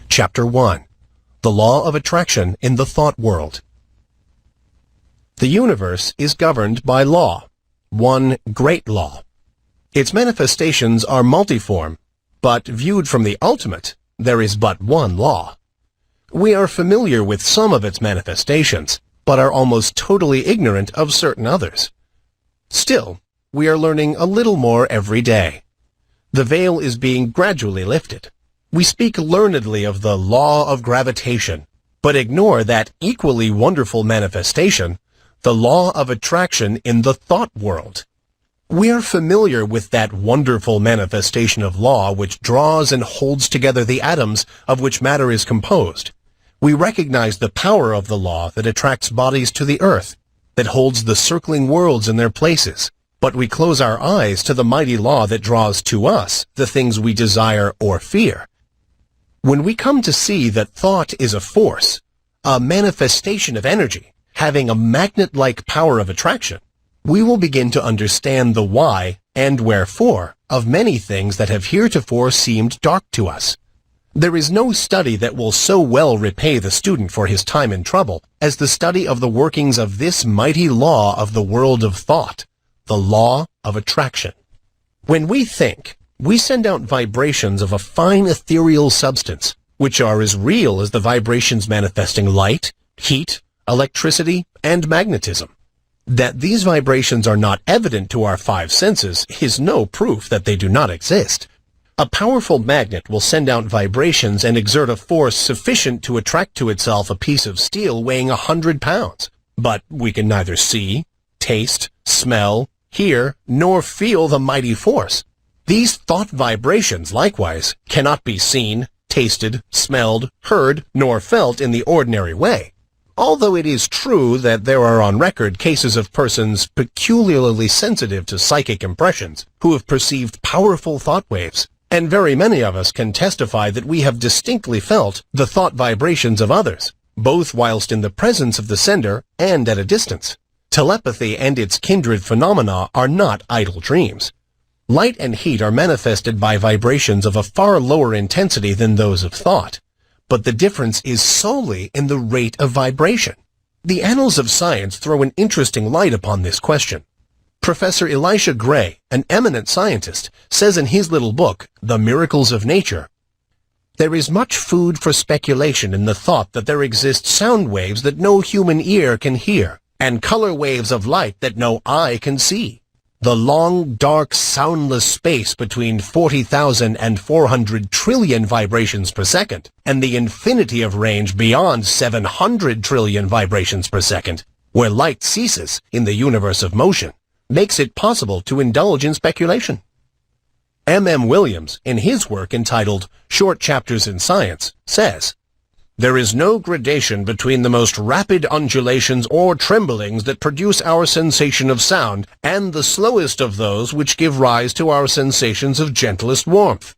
Chapter 1. The Law of Attraction in the Thought World. The universe is governed by law, one great law. Its manifestations are multiform, but viewed from the ultimate, there is but one law. We are familiar with some of its manifestations, but are almost totally ignorant of certain others. Still, we are learning a little more every day. The veil is being gradually lifted. We speak learnedly of the law of gravitation, but ignore that equally wonderful manifestation, the law of attraction in the thought world. We are familiar with that wonderful manifestation of law which draws and holds together the atoms of which matter is composed. We recognize the power of the law that attracts bodies to the earth, that holds the circling worlds in their places, but we close our eyes to the mighty law that draws to us the things we desire or fear. When we come to see that thought is a force, a manifestation of energy, having a magnet-like power of attraction, we will begin to understand the why and wherefore of many things that have heretofore seemed dark to us. There is no study that will so well repay the student for his time and trouble as the study of the workings of this mighty law of the world of thought, the law of attraction. When we think, we send out vibrations of a fine ethereal substance, which are as real as the vibrations manifesting light, heat, electricity, and magnetism. That these vibrations are not evident to our five senses is no proof that they do not exist. A powerful magnet will send out vibrations and exert a force sufficient to attract to itself a piece of steel weighing 100 pounds, but we can neither see, taste, smell, hear, nor feel the mighty force. These thought vibrations, likewise, cannot be seen, tasted, smelled, heard, nor felt in the ordinary way. Although it is true that there are on record cases of persons peculiarly sensitive to psychic impressions who have perceived powerful thought waves, and very many of us can testify that we have distinctly felt the thought vibrations of others, both whilst in the presence of the sender and at a distance. Telepathy and its kindred phenomena are not idle dreams. Light and heat are manifested by vibrations of a far lower intensity than those of thought, but the difference is solely in the rate of vibration. The annals of science throw an interesting light upon this question. Professor Elisha Gray, an eminent scientist, says in his little book, The Miracles of Nature, "There is much food for speculation in the thought that there exist sound waves that no human ear can hear, and color waves of light that no eye can see. The long, dark, soundless space between 40,000 and 400 trillion vibrations per second, and the infinity of range beyond 700 trillion vibrations per second, where light ceases in the universe of motion, makes it possible to indulge in speculation." M. Williams, in his work entitled Short Chapters in Science, says, "There is no gradation between the most rapid undulations or tremblings that produce our sensation of sound and the slowest of those which give rise to our sensations of gentlest warmth.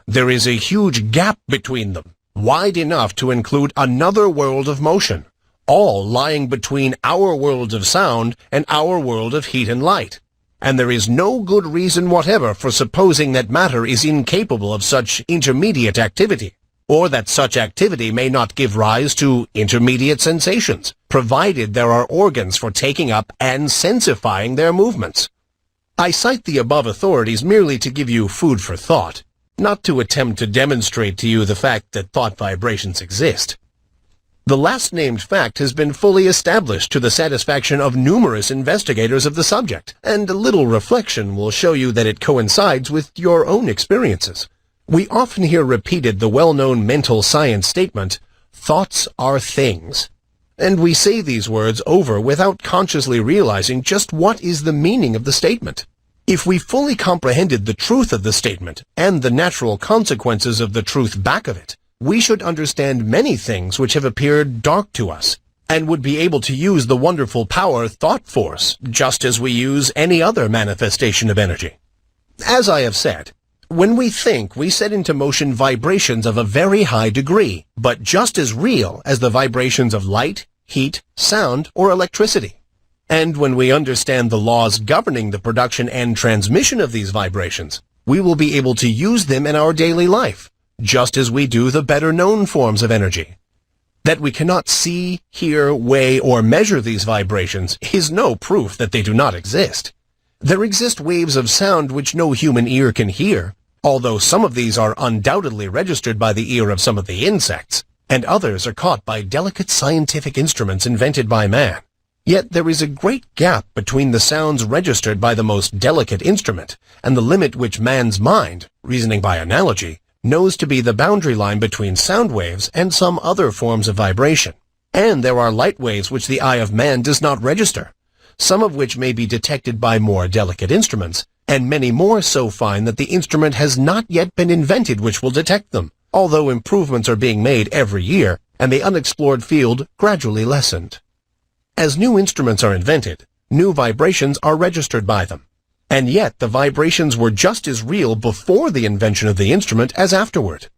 There is a huge gap between them, wide enough to include another world of motion, all lying between our worlds of sound and our world of heat and light. And there is no good reason whatever for supposing that matter is incapable of such intermediate activity, or that such activity may not give rise to intermediate sensations, provided there are organs for taking up and sensifying their movements." I cite the above authorities merely to give you food for thought, not to attempt to demonstrate to you the fact that thought vibrations exist. The last-named fact has been fully established to the satisfaction of numerous investigators of the subject, and a little reflection will show you that it coincides with your own experiences. We often hear repeated the well-known mental science statement, "Thoughts are things." And we say these words over without consciously realizing just what is the meaning of the statement. If we fully comprehended the truth of the statement and the natural consequences of the truth back of it, we should understand many things which have appeared dark to us, and would be able to use the wonderful power thought force, just as we use any other manifestation of energy. As I have said, when we think, we set into motion vibrations of a very high degree, but just as real as the vibrations of light, heat, sound, or electricity. And when we understand the laws governing the production and transmission of these vibrations, we will be able to use them in our daily life, just as we do the better-known forms of energy. That we cannot see, hear, weigh, or measure these vibrations is no proof that they do not exist. There exist waves of sound which no human ear can hear, although some of these are undoubtedly registered by the ear of some of the insects, and others are caught by delicate scientific instruments invented by man. Yet there is a great gap between the sounds registered by the most delicate instrument and the limit which man's mind, reasoning by analogy, knows to be the boundary line between sound waves and some other forms of vibration. And there are light waves which the eye of man does not register, some of which may be detected by more delicate instruments, and many more so fine that the instrument has not yet been invented which will detect them, although improvements are being made every year, and the unexplored field gradually lessened. As new instruments are invented, new vibrations are registered by them. And yet the vibrations were just as real before the invention of the instrument as afterward.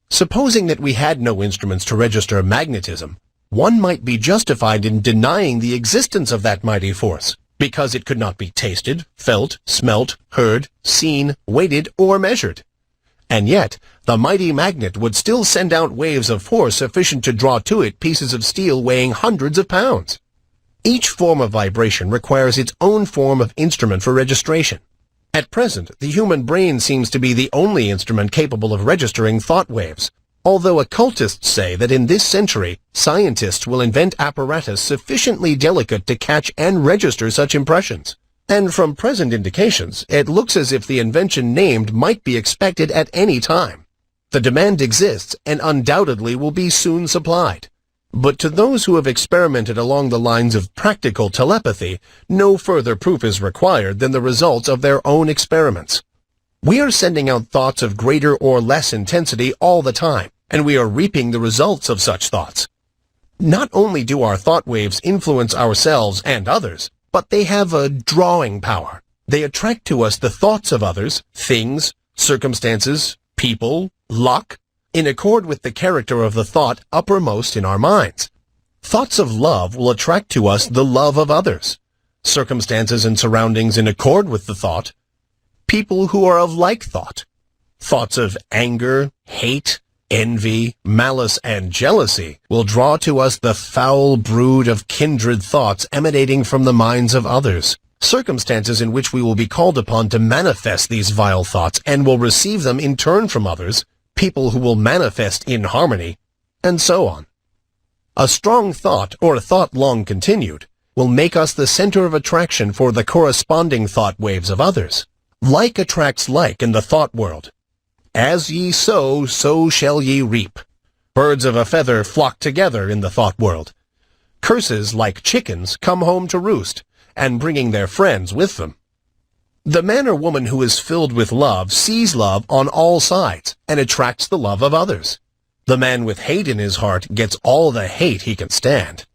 Supposing that we had no instruments to register magnetism, one might be justified in denying the existence of that mighty force, because it could not be tasted, felt, smelt, heard, seen, weighted, or measured. And yet, the mighty magnet would still send out waves of force sufficient to draw to it pieces of steel weighing hundreds of pounds. Each form of vibration requires its own form of instrument for registration. At present, the human brain seems to be the only instrument capable of registering thought waves, although occultists say that in this century, scientists will invent apparatus sufficiently delicate to catch and register such impressions. And from present indications, it looks as if the invention named might be expected at any time. The demand exists and undoubtedly will be soon supplied. But to those who have experimented along the lines of practical telepathy, no further proof is required than the results of their own experiments. We are sending out thoughts of greater or less intensity all the time, and we are reaping the results of such thoughts. Not only do our thought waves influence ourselves and others, but they have a drawing power. They attract to us the thoughts of others, things, circumstances, people, luck, in accord with the character of the thought uppermost in our minds. Thoughts of love will attract to us the love of others, circumstances and surroundings in accord with the thought, people who are of like thought. Thoughts of anger, hate, envy, malice, and jealousy will draw to us the foul brood of kindred thoughts emanating from the minds of others, circumstances in which we will be called upon to manifest these vile thoughts and will receive them in turn from others, people who will manifest in harmony, and so on. A strong thought, or a thought long continued, will make us the center of attraction for the corresponding thought waves of others. Like attracts like in the thought world. As ye sow, so shall ye reap. Birds of a feather flock together in the thought world. Curses, like chickens, come home to roost, and bringing their friends with them. The man or woman who is filled with love sees love on all sides and attracts the love of others. The man with hate in his heart gets all the hate he can stand.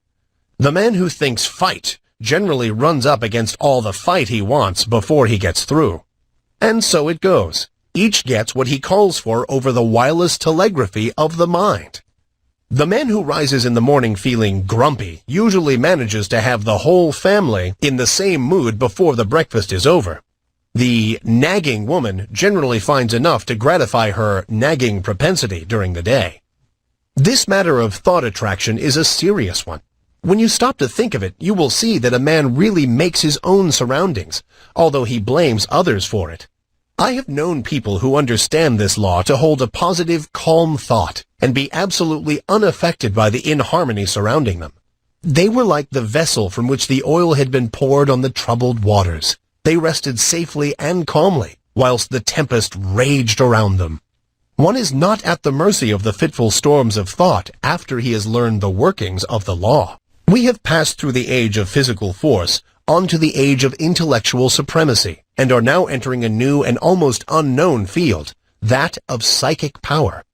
The man who thinks fight generally runs up against all the fight he wants before he gets through. And so it goes. Each gets what he calls for over the wireless telegraphy of the mind. The man who rises in the morning feeling grumpy usually manages to have the whole family in the same mood before the breakfast is over. The nagging woman generally finds enough to gratify her nagging propensity during the day. This matter of thought attraction is a serious one. When you stop to think of it, you will see that a man really makes his own surroundings, although he blames others for it. I have known people who understand this law to hold a positive, calm thought and be absolutely unaffected by the inharmony surrounding them. They were like the vessel from which the oil had been poured on the troubled waters. They rested safely and calmly, whilst the tempest raged around them. One is not at the mercy of the fitful storms of thought after he has learned the workings of the law. We have passed through the age of physical force onto the age of intellectual supremacy, and are now entering a new and almost unknown field, that of psychic power.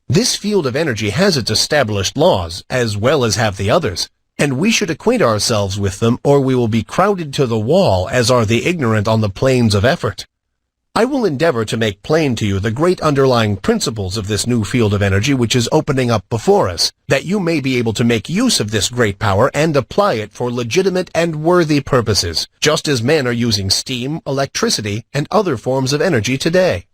This field of energy has its established laws, as well as have the others, and we should acquaint ourselves with them, or we will be crowded to the wall, as are the ignorant on the plains of effort. I will endeavor to make plain to you the great underlying principles of this new field of energy which is opening up before us, that you may be able to make use of this great power and apply it for legitimate and worthy purposes, just as men are using steam, electricity, and other forms of energy today.